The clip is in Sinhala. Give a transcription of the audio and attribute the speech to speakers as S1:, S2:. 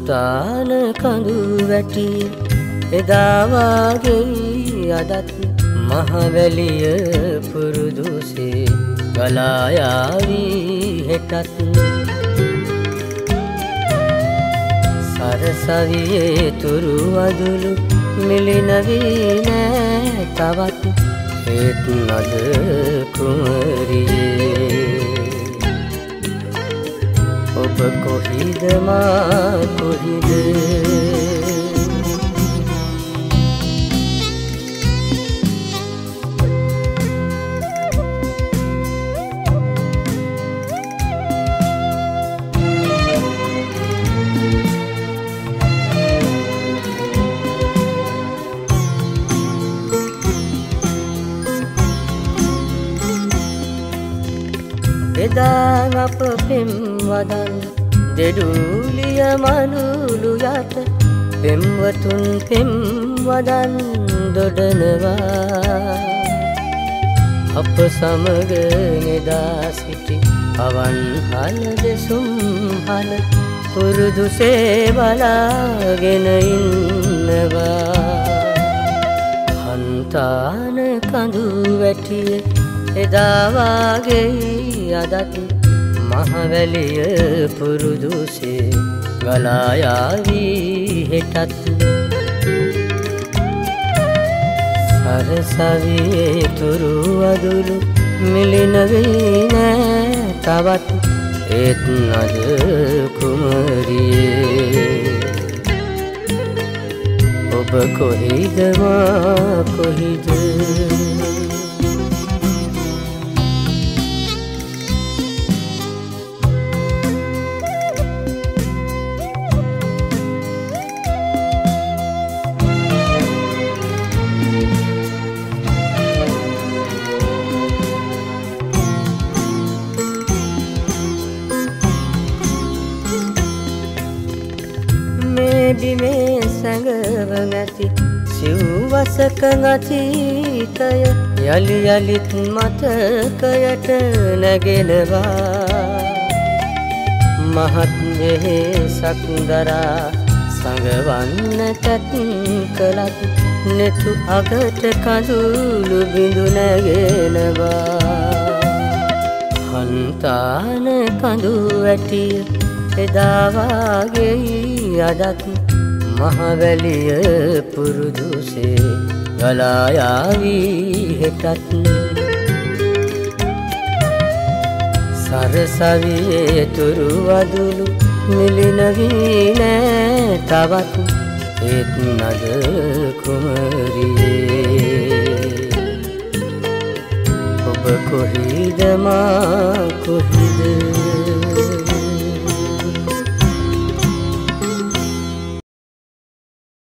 S1: හන්තාන කඳු වැටි එදා වාගේ අදත් මහවැලිය පුරුදුසේ ගලා යාවි හෙටත් සරසවියේ තුරු වදුලු මිලිනවි නෑ තවත් ඒත් නද කුමරියේ ඔබ කොහිද මා කොහිද එදා අප පෙම් වදන් දෙඩුලිය මනුලු යට පෙම්වතුන් පෙම් වදන් දොඩනවා අප සමග නෙදා සිටි අවන්හල දෙසුම් හල පුරුදුසේ බලාගෙන ඉන්නවා හන්තාන කඳු වැටිය එදා වාගේ අදත් මහවැලිය පුරුදුසේ ගලා යාවි හෙටත් සරසවියේ තුරු වදුලු මිලිනවි නෑ තවත් ඒත් නද කුමරියේ ඔබ කොහිද මා කොහිද බිමේ සැඟව නැති සිව්වසක අතීතය යලි යලිත් මතකයට නැගෙනවා මහත් වෙහෙසක් දරා සඟවන්න තැත් කළත් නෙතු අගට කඳුළු බිඳු නැගෙනවා හන්තාන කඳු වැටිය එදා වාගේ අදත් මහවැලිය පුරුදුසේ ගලා යාවි හෙටත් සරසවියේ තුරු වදුලු මිලිනවි නෑ තවත් ඒත් නද කුමරියේ ඔබ කොහිද මා කොහිද